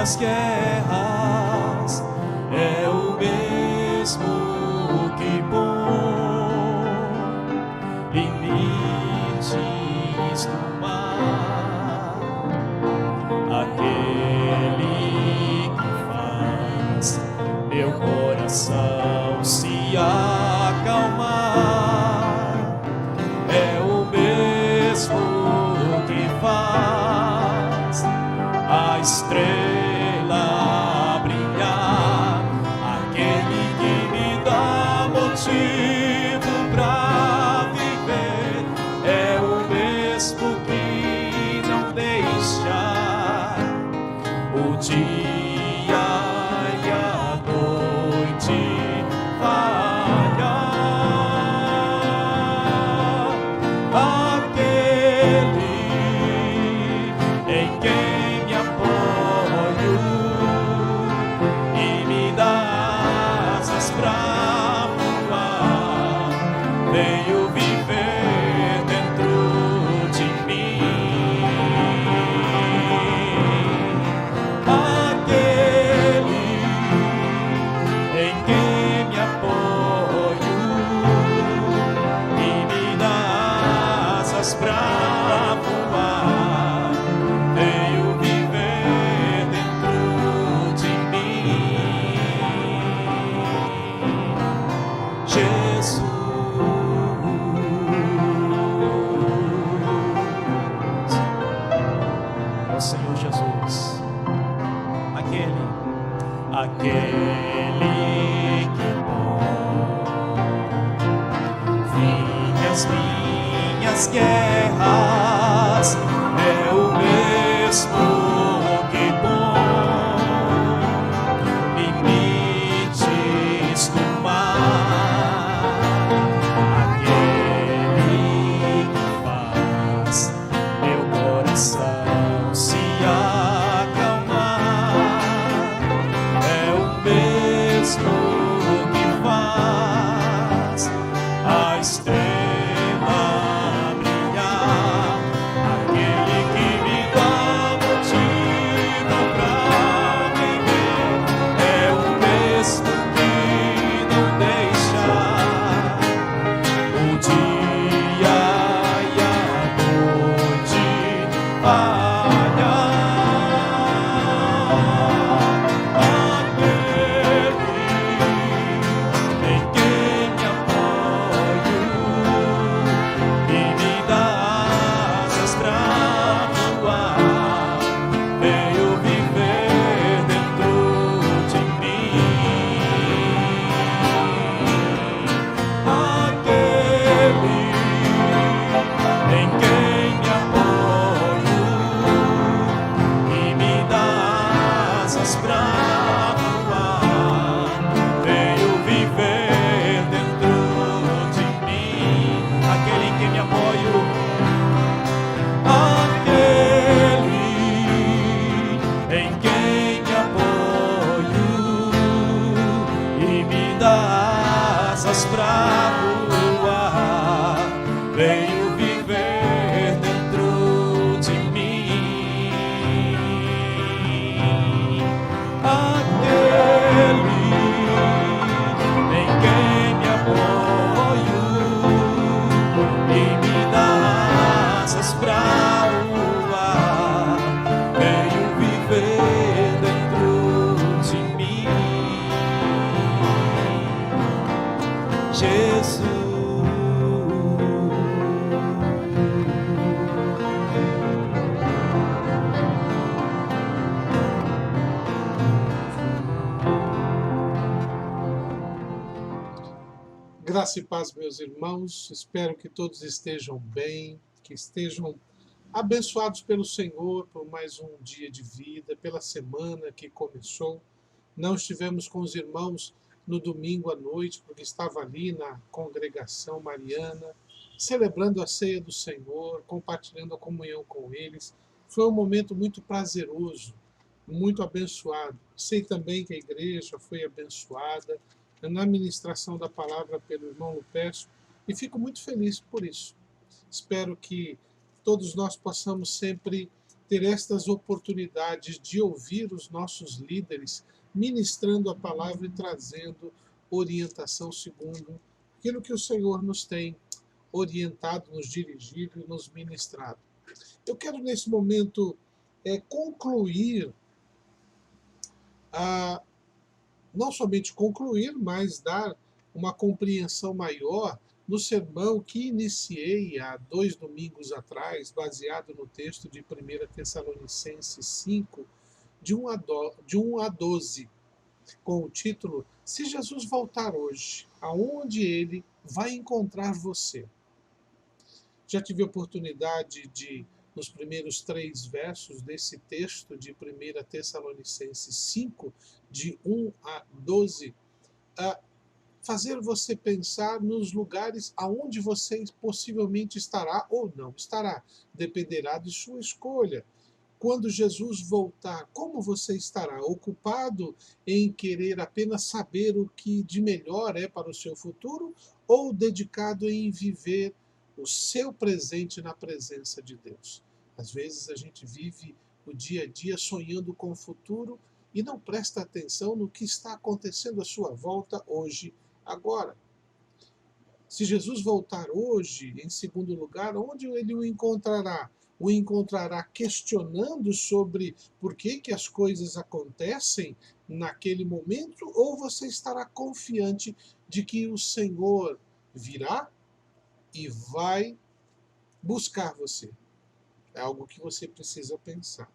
minhas guerras, é o mesmo que bom limites do mar, aquele que faz meu coração se acalmar, é o mesmo que faz a estrela brilhar, aquele que me dá motivo pra viver, é o mesmo que não deixa o dia e a noite falhar, aquele em quem me apoio e me dá asas pra voar, veio viver dentro de mim, aquele em quem me apoio e me dá asas pra voar, veio viver dentro de mim, Jesus. Ó Senhor Jesus, aquele que fim as minhas guerras, é o mesmo que bom limites do mar, aquele que faz meu coração se acalmar, é o mesmo que faz a estrela brilhar, aquele que me dá motivo pra viver, é o mesmo que não deixa o dia e a noite falhar, aquele em quem me apoio e me dá asas pra voar, veio viver dentro de mim, aquele em quem me apoio e me dá asas pra voar, veio viver dentro de mim, aquele em quem me apoio, aquele em quem me apoio e me dá asas pra voar, veio viver dentro de mim, aquele em quem me apoio e me dá asas pra voar, veio viver dentro de mim, Jesus. Graça e paz, meus irmãos. Espero que todos estejam bem, que estejam abençoados pelo Senhor por mais um dia de vida, pela semana que começou. Não estivemos com os irmãos no domingo à noite, porque estava ali na congregação mariana, celebrando a ceia do Senhor, compartilhando a comunhão com eles. Foi um momento muito prazeroso, muito abençoado. Sei também que a igreja foi abençoada na ministração da palavra pelo irmão Lupércio e fico muito feliz por isso. Espero que todos nós possamos sempre ter estas oportunidades de ouvir os nossos líderes ministrando a palavra e trazendo orientação segundo aquilo que o Senhor nos tem orientado, nos dirigido e nos ministrado. Eu quero, nesse momento, concluir, não somente concluir, mas dar uma compreensão maior no sermão que iniciei há 2 domingos atrás, baseado no texto de 1 Tessalonicenses 5, de 1 a 12, com o título Se Jesus voltar hoje, aonde ele vai encontrar você? Já tive a oportunidade de, nos primeiros 3 versos desse texto de 1 Tessalonicenses 5, de 1 a 12, fazer você pensar nos lugares aonde você possivelmente estará ou não estará. Dependerá de sua escolha. Quando Jesus voltar, como você estará? Ocupado em querer apenas saber o que de melhor é para o seu futuro ou dedicado em viver o seu presente na presença de Deus? Às vezes a gente vive o dia a dia sonhando com o futuro e não presta atenção no que está acontecendo à sua volta hoje, agora. Se Jesus voltar hoje, em segundo lugar, onde ele o encontrará? O encontrará questionando sobre por que as coisas acontecem naquele momento, ou você estará confiante de que o Senhor virá e vai buscar você? É algo que você precisa pensar.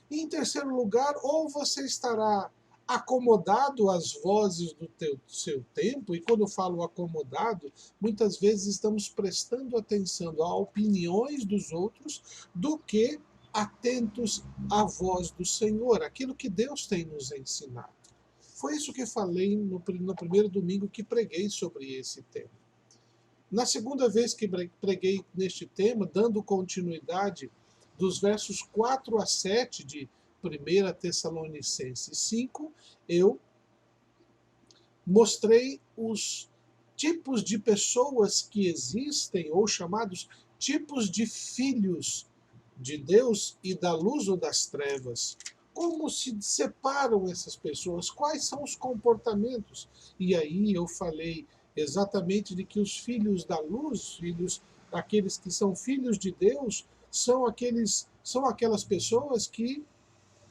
E, em terceiro lugar, ou você estará acomodado às vozes do seu tempo, e quando eu falo acomodado, muitas vezes estamos prestando atenção a opiniões dos outros do que atentos à voz do Senhor, aquilo que Deus tem nos ensinado. Foi isso que falei no primeiro domingo que preguei sobre esse tema. Na segunda vez que preguei neste tema, dando continuidade dos versos 4 a 7 de 1 Tessalonicenses 5, eu mostrei os tipos de pessoas que existem, ou chamados tipos de filhos de Deus e da luz ou das trevas. Como se separam essas pessoas? Quais são os comportamentos? E aí eu falei exatamente de que os filhos da luz, aqueles que são filhos de Deus, são aquelas pessoas que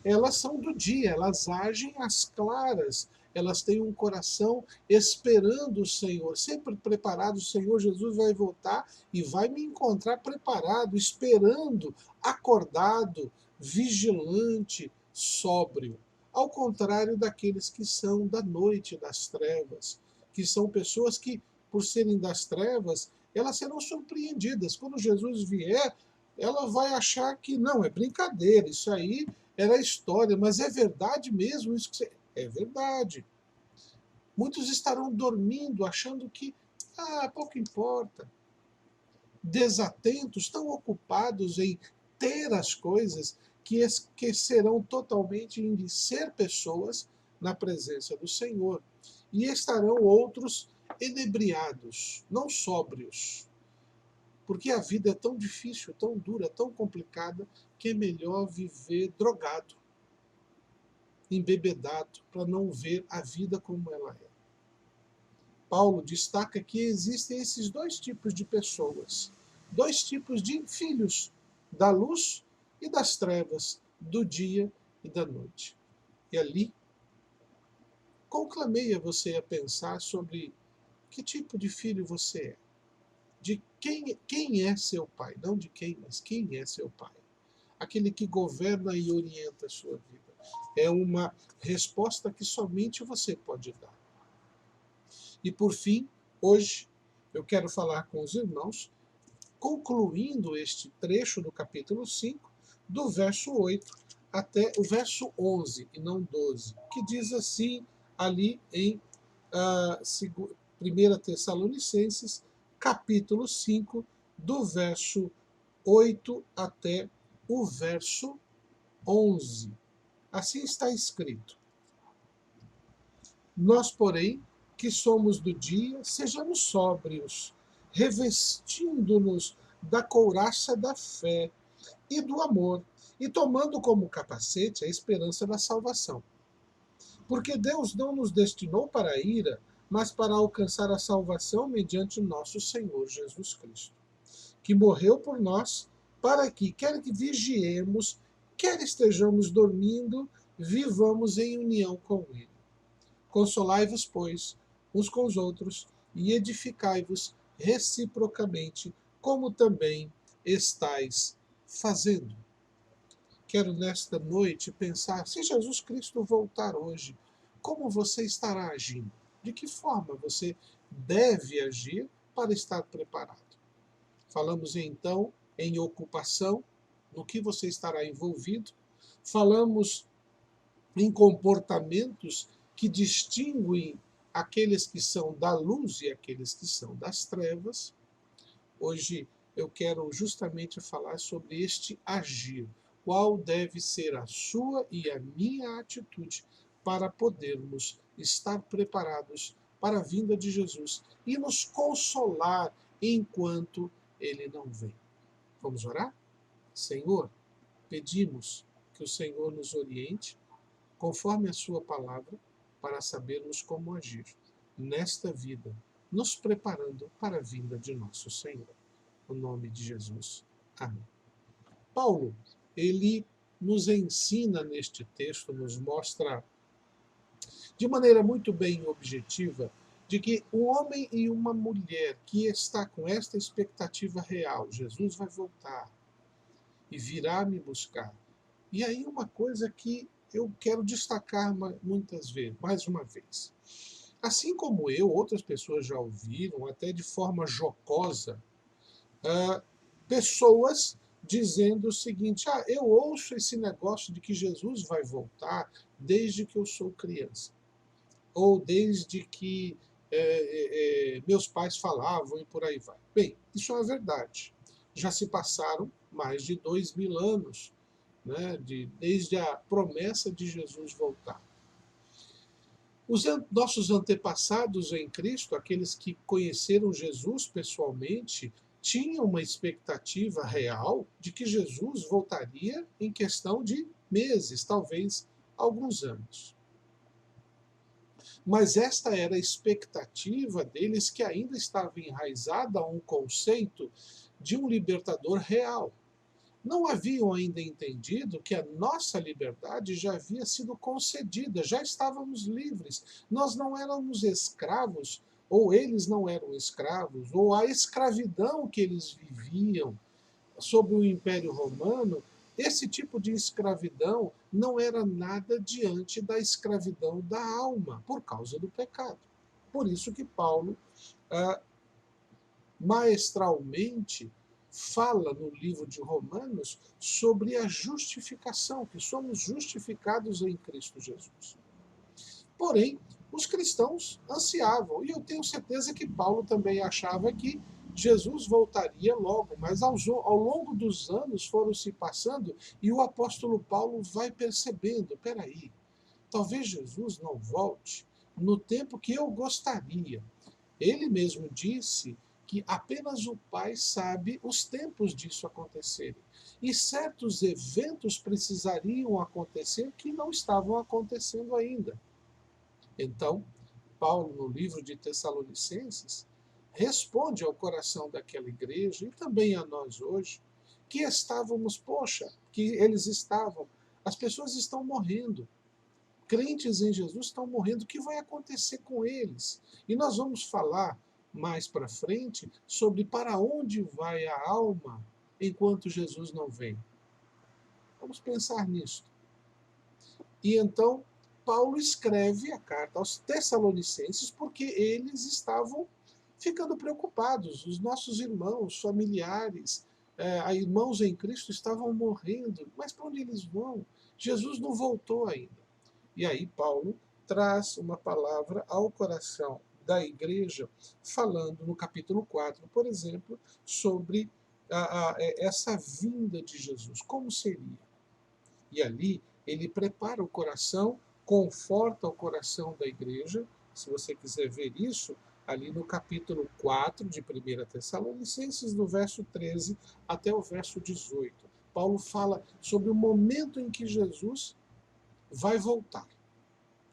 elas são do dia, elas agem às claras, elas têm um coração esperando o Senhor, sempre preparado. O Senhor Jesus vai voltar e vai me encontrar preparado, esperando, acordado, vigilante, sóbrio. Ao contrário daqueles que são da noite, das trevas, que são pessoas que, por serem das trevas, elas serão surpreendidas. Quando Jesus vier, ela vai achar que não, é brincadeira, isso aí era história, mas é verdade mesmo isso que você... É verdade. Muitos estarão dormindo, achando que, pouco importa. Desatentos, tão ocupados em ter as coisas, que esquecerão totalmente de ser pessoas na presença do Senhor. E estarão outros enebriados, não sóbrios. Porque a vida é tão difícil, tão dura, tão complicada, que é melhor viver drogado, embebedado, para não ver a vida como ela é. Paulo destaca que existem esses 2 tipos de pessoas, 2 tipos de filhos, da luz e das trevas, do dia e da noite. E ali, conclamei a você a pensar sobre que tipo de filho você é. De quem é seu pai, não de quem, mas quem é seu pai. Aquele que governa e orienta a sua vida. É uma resposta que somente você pode dar. E por fim, hoje, eu quero falar com os irmãos, concluindo este trecho do capítulo 5, do verso 8 até o verso 11, e não 12, que diz assim, ali em 1 Tessalonicenses, capítulo 5, do verso 8 até o verso 11. Assim está escrito: Nós, porém, que somos do dia, sejamos sóbrios, revestindo-nos da couraça da fé e do amor, e tomando como capacete a esperança da salvação. Porque Deus não nos destinou para a ira, mas para alcançar a salvação mediante nosso Senhor Jesus Cristo, que morreu por nós, para que, quer que vigiemos, quer estejamos dormindo, vivamos em união com Ele. Consolai-vos, pois, uns com os outros, e edificai-vos reciprocamente, como também estáis fazendo. Quero nesta noite pensar, se Jesus Cristo voltar hoje, como você estará agindo? De que forma você deve agir para estar preparado? Falamos então em ocupação, no que você estará envolvido. Falamos em comportamentos que distinguem aqueles que são da luz e aqueles que são das trevas. Hoje eu quero justamente falar sobre este agir. Qual deve ser a sua e a minha atitude para podermos estar preparados para a vinda de Jesus e nos consolar enquanto ele não vem. Vamos orar? Senhor, pedimos que o Senhor nos oriente conforme a sua palavra para sabermos como agir nesta vida, nos preparando para a vinda de nosso Senhor. No nome de Jesus. Amém. Paulo, ele nos ensina neste texto, nos mostra de maneira muito bem objetiva, de que um homem e uma mulher que está com esta expectativa real, Jesus vai voltar e virá me buscar. E aí uma coisa que eu quero destacar muitas vezes, mais uma vez. Assim como eu, outras pessoas já ouviram, até de forma jocosa, pessoas dizendo o seguinte: eu ouço esse negócio de que Jesus vai voltar desde que eu sou criança, ou desde que meus pais falavam e por aí vai. Bem, isso é verdade. Já se passaram mais de 2000 anos, né, desde a promessa de Jesus voltar. Os nossos antepassados em Cristo, aqueles que conheceram Jesus pessoalmente, tinham uma expectativa real de que Jesus voltaria em questão de meses, talvez alguns anos. Mas esta era a expectativa deles, que ainda estava enraizada a um conceito de um libertador real. Não haviam ainda entendido que a nossa liberdade já havia sido concedida, já estávamos livres. Nós não éramos escravos, ou eles não eram escravos, ou a escravidão que eles viviam sob o Império Romano, esse tipo de escravidão não era nada diante da escravidão da alma, por causa do pecado. Por isso que Paulo, maestralmente, fala no livro de Romanos sobre a justificação, que somos justificados em Cristo Jesus. Porém, os cristãos ansiavam, e eu tenho certeza que Paulo também achava que Jesus voltaria logo, mas ao longo dos anos foram se passando e o apóstolo Paulo vai percebendo, peraí, talvez Jesus não volte no tempo que eu gostaria. Ele mesmo disse que apenas o Pai sabe os tempos disso acontecerem. E certos eventos precisariam acontecer que não estavam acontecendo ainda. Então, Paulo, no livro de Tessalonicenses, responde ao coração daquela igreja, e também a nós hoje, que as pessoas estão morrendo, crentes em Jesus estão morrendo, o que vai acontecer com eles? E nós vamos falar mais para frente sobre para onde vai a alma enquanto Jesus não vem. Vamos pensar nisso. E então, Paulo escreve a carta aos Tessalonicenses porque eles estavam ficando preocupados. Os nossos irmãos, familiares, irmãos em Cristo estavam morrendo. Mas para onde eles vão? Jesus não voltou ainda. E aí Paulo traz uma palavra ao coração da igreja, falando no capítulo 4, por exemplo, sobre essa vinda de Jesus. Como seria? E ali ele prepara o coração, conforta o coração da igreja. Se você quiser ver isso, ali no capítulo 4 de 1 Tessalonicenses, do verso 13 até o verso 18. Paulo fala sobre o momento em que Jesus vai voltar.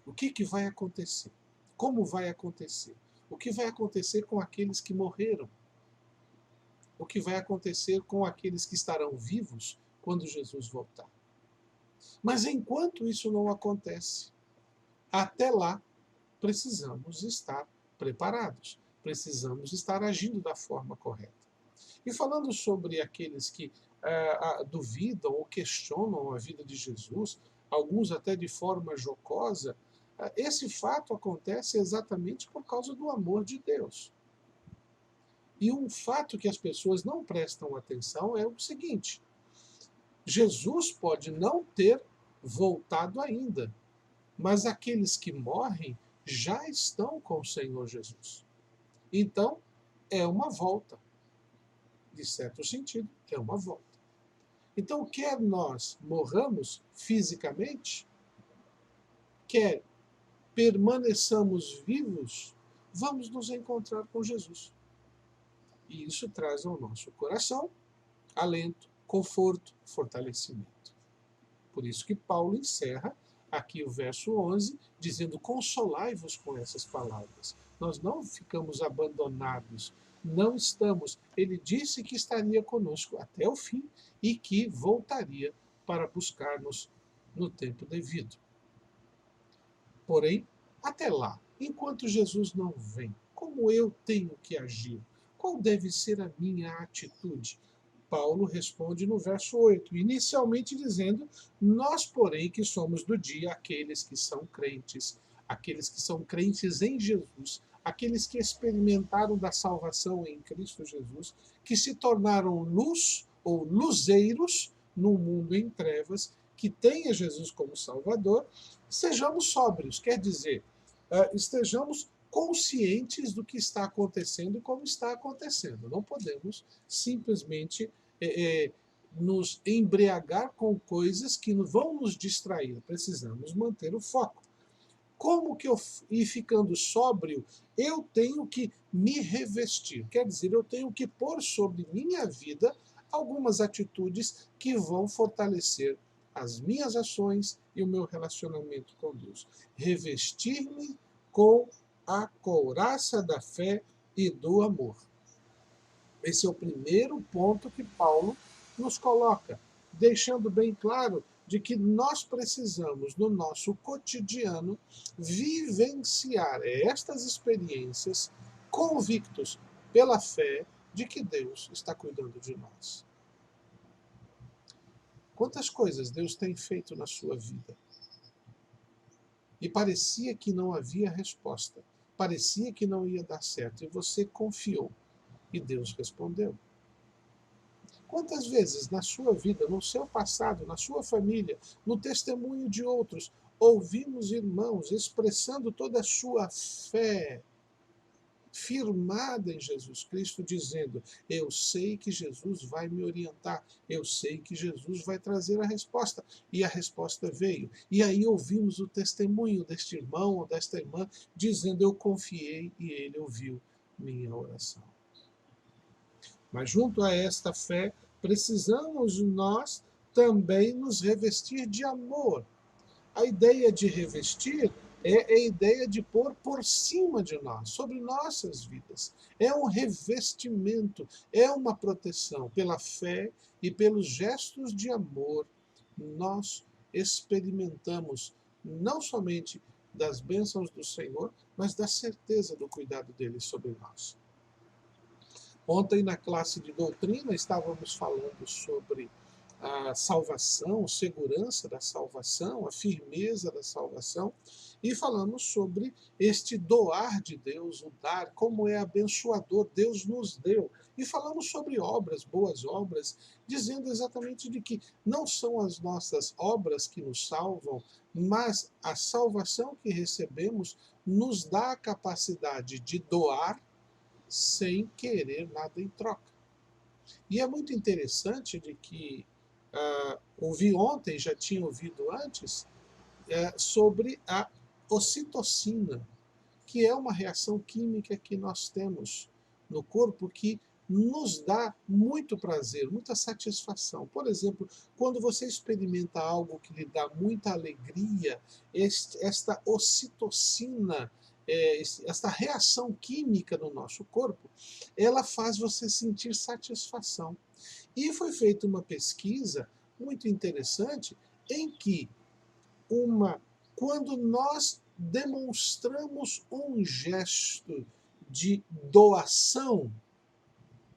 O que vai acontecer? Como vai acontecer? O que vai acontecer com aqueles que morreram? O que vai acontecer com aqueles que estarão vivos quando Jesus voltar? Mas enquanto isso não acontece, até lá precisamos estar preparados, precisamos estar agindo da forma correta. E falando sobre aqueles que duvidam ou questionam a vida de Jesus, alguns até de forma jocosa, esse fato acontece exatamente por causa do amor de Deus. E um fato que as pessoas não prestam atenção é o seguinte: Jesus pode não ter voltado ainda, mas aqueles que morrem já estão com o Senhor Jesus. Então, é uma volta. De certo sentido, é uma volta. Então, quer nós morramos fisicamente, quer permaneçamos vivos, vamos nos encontrar com Jesus. E isso traz ao nosso coração alento, conforto, fortalecimento. Por isso que Paulo encerra aqui o verso 11, dizendo: consolai-vos com essas palavras. Nós não ficamos abandonados, não estamos. Ele disse que estaria conosco até o fim e que voltaria para buscar-nos no tempo devido. Porém, até lá, enquanto Jesus não vem, como eu tenho que agir? Qual deve ser a minha atitude? Paulo responde no verso 8, inicialmente dizendo: nós, porém, que somos do dia, aqueles que são crentes em Jesus, aqueles que experimentaram da salvação em Cristo Jesus, que se tornaram luz ou luzeiros num mundo em trevas, que tenha Jesus como Salvador, sejamos sóbrios, quer dizer, estejamos conscientes do que está acontecendo e como está acontecendo. Não podemos simplesmente nos embriagar com coisas que vão nos distrair. Precisamos manter o foco. Como que e ficando sóbrio, eu tenho que me revestir? Quer dizer, eu tenho que pôr sobre minha vida algumas atitudes que vão fortalecer as minhas ações e o meu relacionamento com Deus. Revestir-me com a couraça da fé e do amor. Esse é o primeiro ponto que Paulo nos coloca, deixando bem claro de que nós precisamos, no nosso cotidiano, vivenciar estas experiências convictos pela fé de que Deus está cuidando de nós. Quantas coisas Deus tem feito na sua vida? E parecia que não havia resposta, parecia que não ia dar certo, e você confiou, e Deus respondeu. Quantas vezes na sua vida, no seu passado, na sua família, no testemunho de outros, ouvimos irmãos expressando toda a sua fé firmada em Jesus Cristo, dizendo: eu sei que Jesus vai me orientar, eu sei que Jesus vai trazer a resposta. E a resposta veio. E aí ouvimos o testemunho deste irmão ou desta irmã, dizendo: eu confiei e ele ouviu minha oração. Mas junto a esta fé, precisamos nós também nos revestir de amor. A ideia de revestir é a ideia de pôr por cima de nós, sobre nossas vidas. É um revestimento, é uma proteção. Pela fé e pelos gestos de amor, nós experimentamos não somente das bênçãos do Senhor, mas da certeza do cuidado dele sobre nós. Ontem, na classe de doutrina, estávamos falando sobre a salvação, segurança da salvação, a firmeza da salvação, e falamos sobre este doar de Deus, o dar, como é abençoador, Deus nos deu. E falamos sobre obras, boas obras, dizendo exatamente de que não são as nossas obras que nos salvam, mas a salvação que recebemos nos dá a capacidade de doar sem querer nada em troca. E é muito interessante de que ouvi ontem, já tinha ouvido antes, sobre a ocitocina, que é uma reação química que nós temos no corpo que nos dá muito prazer, muita satisfação. Por exemplo, quando você experimenta algo que lhe dá muita alegria, esta ocitocina, esta reação química no nosso corpo, ela faz você sentir satisfação. E foi feita uma pesquisa muito interessante em que uma, quando nós demonstramos um gesto de doação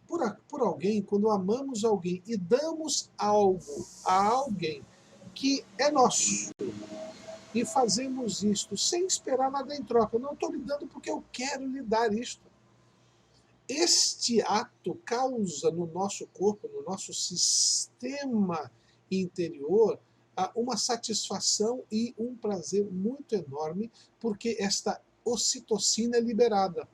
por alguém, quando amamos alguém e damos algo a alguém que é nosso, e fazemos isto sem esperar nada em troca, não estou lhe dando porque eu quero lhe dar isto. Este ato causa no nosso corpo, no nosso sistema interior, uma satisfação e um prazer muito enorme, porque esta ocitocina é liberada.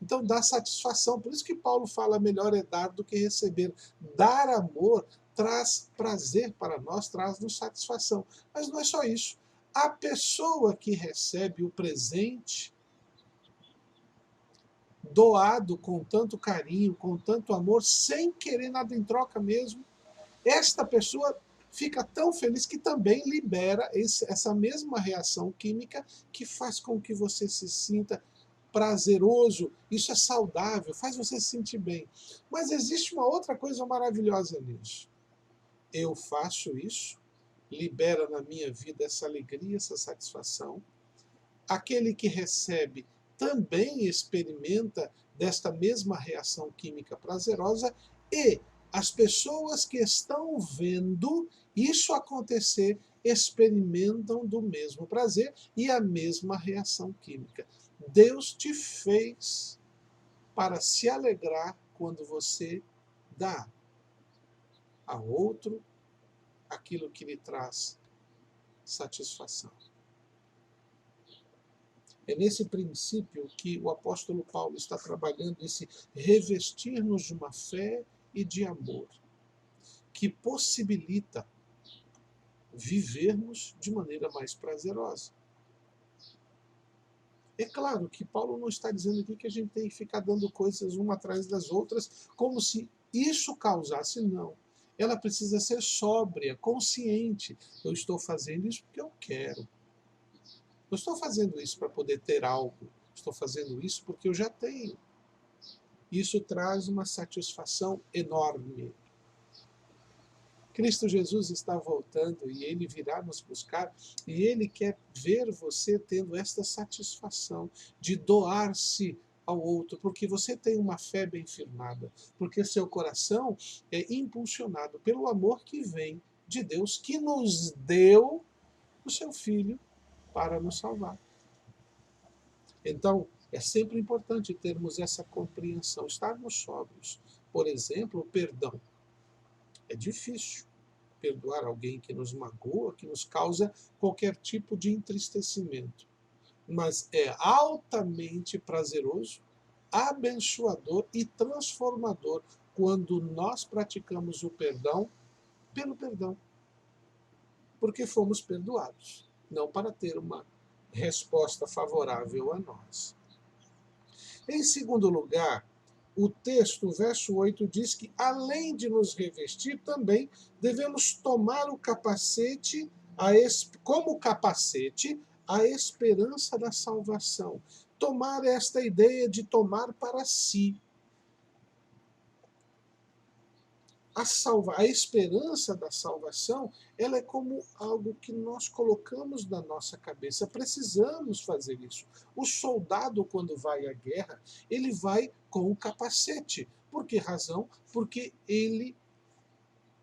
Então dá satisfação. Por isso que Paulo fala: melhor é dar do que receber. Dar amor traz prazer para nós, traz-nos satisfação. Mas não é só isso. A pessoa que recebe o presente doado com tanto carinho, com tanto amor, sem querer nada em troca mesmo, esta pessoa fica tão feliz que também libera essa mesma reação química que faz com que você se sinta prazeroso. Isso é saudável, faz você se sentir bem. Mas existe uma outra coisa maravilhosa nisso. Eu faço isso, libera na minha vida essa alegria, essa satisfação. Aquele que recebe também experimenta desta mesma reação química prazerosa, e as pessoas que estão vendo isso acontecer experimentam do mesmo prazer e a mesma reação química. Deus te fez para se alegrar quando você dá a outro aquilo que lhe traz satisfação. É nesse princípio que o apóstolo Paulo está trabalhando, esse revestir-nos de uma fé e de amor, que possibilita vivermos de maneira mais prazerosa. É claro que Paulo não está dizendo aqui que a gente tem que ficar dando coisas uma atrás das outras, como se isso causasse, não. Ela precisa ser sóbria, consciente. Eu estou fazendo isso porque eu quero. Não estou fazendo isso para poder ter algo. Estou fazendo isso porque eu já tenho. Isso traz uma satisfação enorme. Cristo Jesus está voltando e Ele virá nos buscar, e Ele quer ver você tendo esta satisfação de doar-se ao outro, porque você tem uma fé bem firmada, porque seu coração é impulsionado pelo amor que vem de Deus, que nos deu o seu Filho para nos salvar. Então, é sempre importante termos essa compreensão, estarmos sóbrios. Por exemplo, o perdão. É difícil perdoar alguém que nos magoa, que nos causa qualquer tipo de entristecimento. Mas é altamente prazeroso, abençoador e transformador quando nós praticamos o perdão pelo perdão. Porque fomos perdoados, não para ter uma resposta favorável a nós. Em segundo lugar, o texto, o verso 8, diz que, além de nos revestir, também devemos tomar o capacete, como capacete, a esperança da salvação. Tomar esta ideia de tomar para si. A esperança da salvação, ela é como algo que nós colocamos na nossa cabeça. Precisamos fazer isso. O soldado, quando vai à guerra, ele vai com o capacete. Por que razão? Porque ele,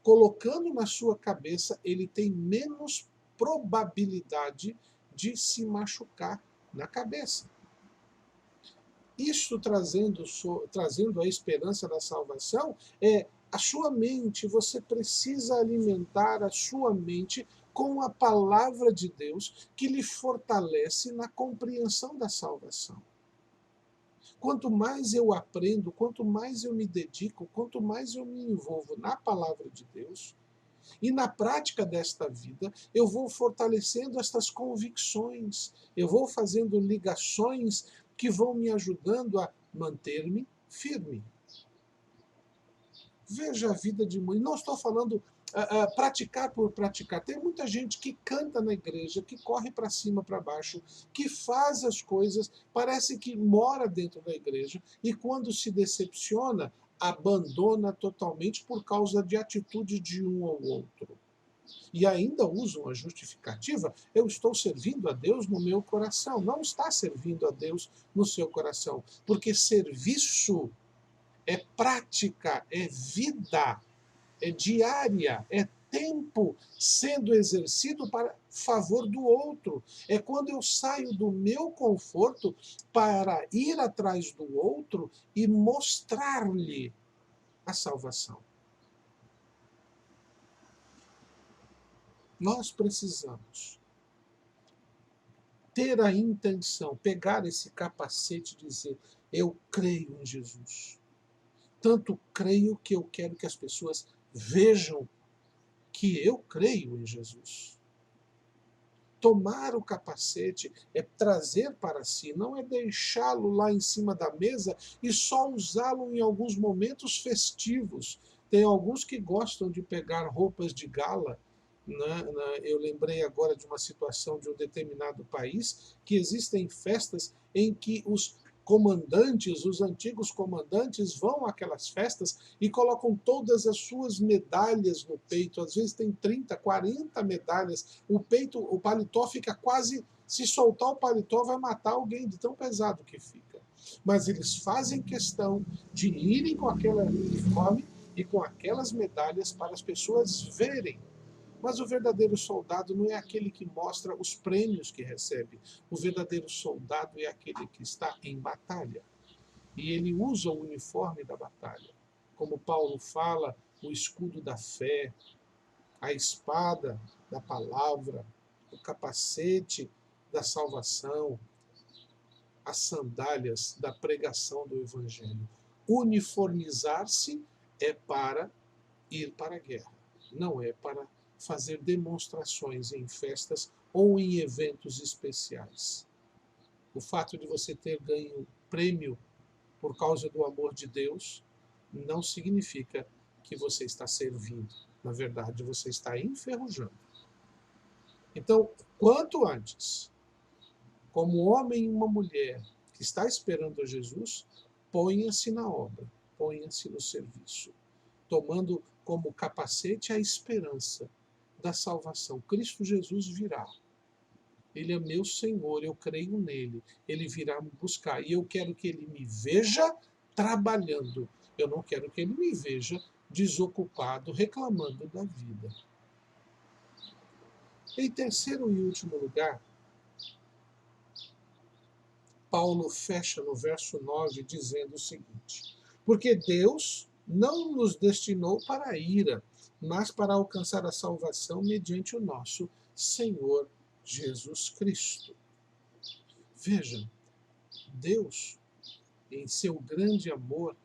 colocando na sua cabeça, ele tem menos probabilidade de se machucar na cabeça. Isso trazendo a esperança da salvação, a sua mente, você precisa alimentar a sua mente com a palavra de Deus, que lhe fortalece na compreensão da salvação. Quanto mais eu aprendo, quanto mais eu me dedico, quanto mais eu me envolvo na palavra de Deus, e na prática desta vida, eu vou fortalecendo estas convicções, eu vou fazendo ligações que vão me ajudando a manter-me firme. Veja a vida de muitos. Não estou falando praticar por praticar. Tem muita gente que canta na igreja, que corre para cima, para baixo, que faz as coisas, parece que mora dentro da igreja, e quando se decepciona, abandona totalmente por causa de atitude de um ou outro. E ainda usam a justificativa: eu estou servindo a Deus no meu coração. Não está servindo a Deus no seu coração, porque serviço é prática, é vida, é diária, é tempo sendo exercido para favor do outro. É quando eu saio do meu conforto para ir atrás do outro e mostrar-lhe a salvação. Nós precisamos ter a intenção, pegar esse capacete e dizer: eu creio em Jesus. Tanto creio que eu quero que as pessoas vejam que eu creio em Jesus. Tomar o capacete é trazer para si, não é deixá-lo lá em cima da mesa e só usá-lo em alguns momentos festivos. Tem alguns que gostam de pegar roupas de gala. Eu lembrei agora de uma situação de um determinado país, que existem festas em que os comandantes, os antigos comandantes, vão àquelas festas e colocam todas as suas medalhas no peito. Às vezes tem 30, 40 medalhas. O peito, o paletó fica quase... Se soltar o paletó, vai matar alguém de tão pesado que fica. Mas eles fazem questão de irem com aquele uniforme e com aquelas medalhas para as pessoas verem. Mas o verdadeiro soldado não é aquele que mostra os prêmios que recebe. O verdadeiro soldado é aquele que está em batalha. E ele usa o uniforme da batalha. Como Paulo fala, o escudo da fé, a espada da palavra, o capacete da salvação, as sandálias da pregação do evangelho. Uniformizar-se é para ir para a guerra, não é para fazer demonstrações em festas ou em eventos especiais. O fato de você ter ganho prêmio por causa do amor de Deus não significa que você está servindo. Na verdade, você está enferrujando. Então, quanto antes, como homem e uma mulher que está esperando a Jesus, ponha-se na obra, ponha-se no serviço, tomando como capacete a esperança da salvação. Cristo Jesus virá. Ele é meu Senhor, eu creio nele. Ele virá me buscar. E eu quero que ele me veja trabalhando. Eu não quero que ele me veja desocupado, reclamando da vida. Em terceiro e último lugar, Paulo fecha no verso 9 dizendo o seguinte: porque Deus não nos destinou para a ira, mas para alcançar a salvação mediante o nosso Senhor Jesus Cristo. Veja, Deus, em seu grande amor,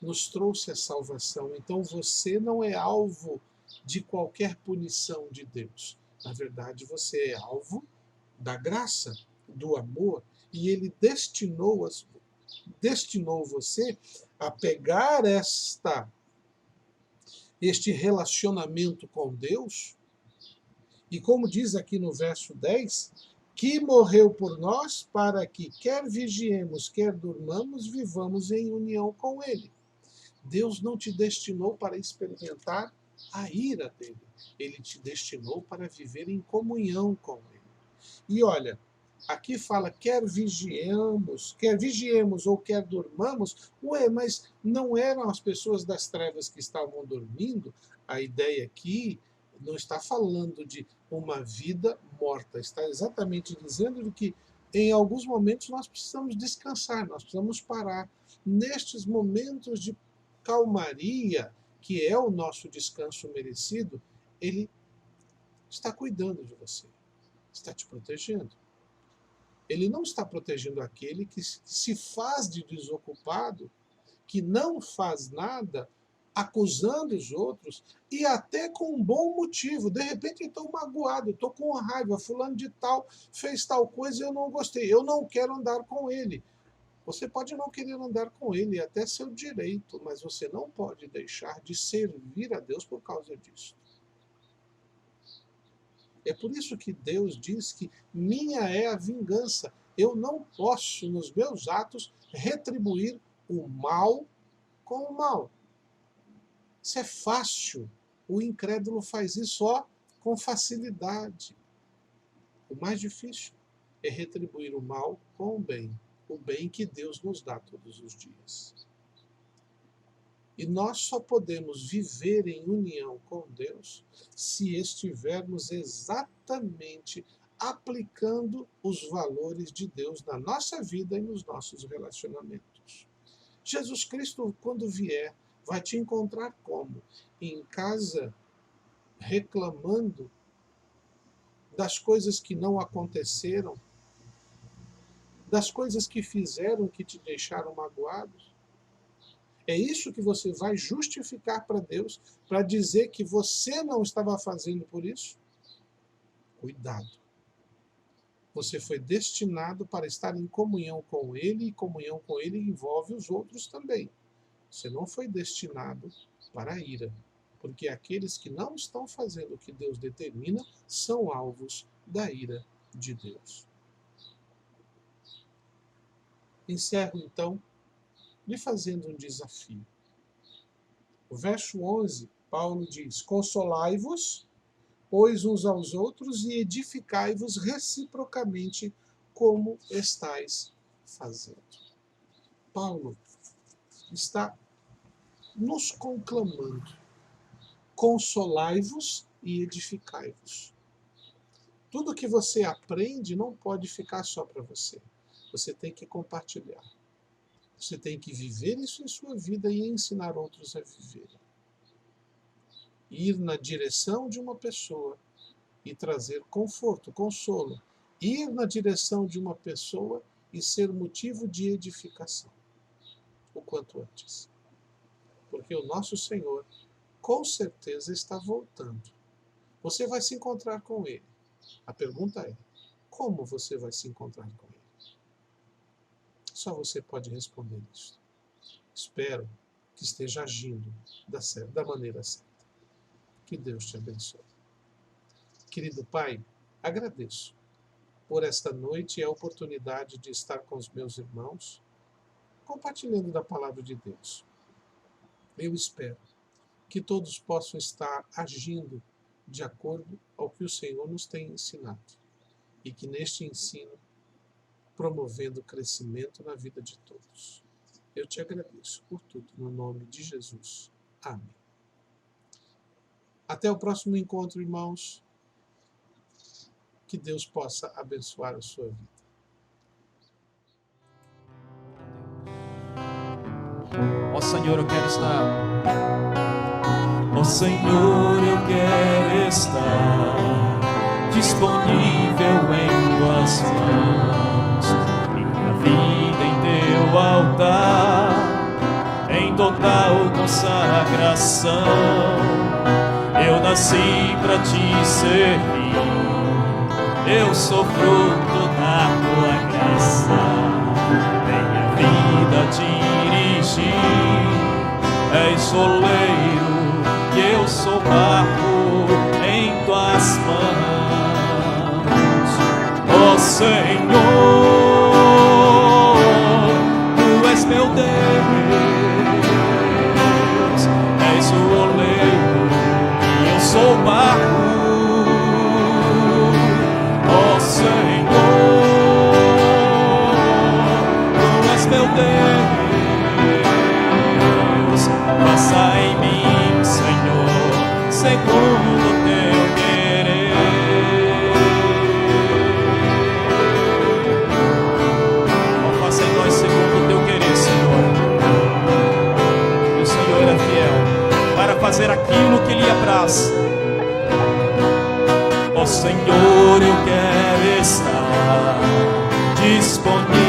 nos trouxe a salvação. Então você não é alvo de qualquer punição de Deus. Na verdade, você é alvo da graça, do amor, e ele destinou você a pegar este relacionamento com Deus, e como diz aqui no verso 10, que morreu por nós para que, quer vigiemos, quer durmamos, vivamos em união com Ele. Deus não te destinou para experimentar a ira dele. Ele te destinou para viver em comunhão com Ele. E olha, aqui fala quer vigiemos ou quer durmamos. Ué, mas não eram as pessoas das trevas que estavam dormindo? A ideia aqui não está falando de uma vida morta, está exatamente dizendo que em alguns momentos nós precisamos descansar, nós precisamos parar. Nestes momentos de calmaria, que é o nosso descanso merecido, ele está cuidando de você, está te protegendo. Ele não está protegendo aquele que se faz de desocupado, que não faz nada, acusando os outros, e até com um bom motivo. De repente eu estou magoado, estou com raiva, fulano de tal fez tal coisa e eu não gostei, eu não quero andar com ele. Você pode não querer andar com ele, é até seu direito, mas você não pode deixar de servir a Deus por causa disso. É por isso que Deus diz que minha é a vingança. Eu não posso, nos meus atos, retribuir o mal com o mal. Isso é fácil. O incrédulo faz isso com facilidade. O mais difícil é retribuir o mal com o bem que Deus nos dá todos os dias. E nós só podemos viver em união com Deus se estivermos exatamente aplicando os valores de Deus na nossa vida e nos nossos relacionamentos. Jesus Cristo, quando vier, vai te encontrar como? Em casa, reclamando das coisas que não aconteceram, das coisas que fizeram que te deixaram magoados. É isso que você vai justificar para Deus, para dizer que você não estava fazendo por isso? Cuidado. Você foi destinado para estar em comunhão com Ele, e comunhão com Ele envolve os outros também. Você não foi destinado para a ira, porque aqueles que não estão fazendo o que Deus determina são alvos da ira de Deus. Encerro, então, lhe fazendo um desafio. O verso 11, Paulo diz: consolai-vos, pois uns aos outros, e edificai-vos reciprocamente, como estáis fazendo. Paulo está nos conclamando: consolai-vos e edificai-vos. Tudo que você aprende não pode ficar só para você. Você tem que compartilhar. Você tem que viver isso em sua vida e ensinar outros a viver. Ir na direção de uma pessoa e trazer conforto, consolo. Ir na direção de uma pessoa e ser motivo de edificação. O quanto antes. Porque o nosso Senhor, com certeza, está voltando. Você vai se encontrar com Ele. A pergunta é: como você vai se encontrar com Ele? Só você pode responder isso. Espero que esteja agindo da maneira certa. Que Deus te abençoe. Querido Pai, agradeço por esta noite e a oportunidade de estar com os meus irmãos, compartilhando da palavra de Deus. Eu espero que todos possam estar agindo de acordo ao que o Senhor nos tem ensinado e que neste ensino promovendo o crescimento na vida de todos. Eu te agradeço por tudo, no nome de Jesus. Amém. Até o próximo encontro, irmãos. Que Deus possa abençoar a sua vida. Ó Senhor, eu quero estar. Ó Senhor, eu quero estar disponível em tuas mãos. Vida em teu altar, em total consagração. Eu nasci para te servir, eu sou fruto da tua graça. Minha vida dirigir, és soleiro e eu sou barro em tuas mãos. Ó Senhor, meu Deus, és o oleiro e eu sou o barro. Ó Senhor, tu és meu Deus, faça em mim, Senhor, segundo o teu querer. Ó, faça em nós segundo o teu querer, fazer aquilo que lhe apraz. Ó Senhor, eu quero estar disponível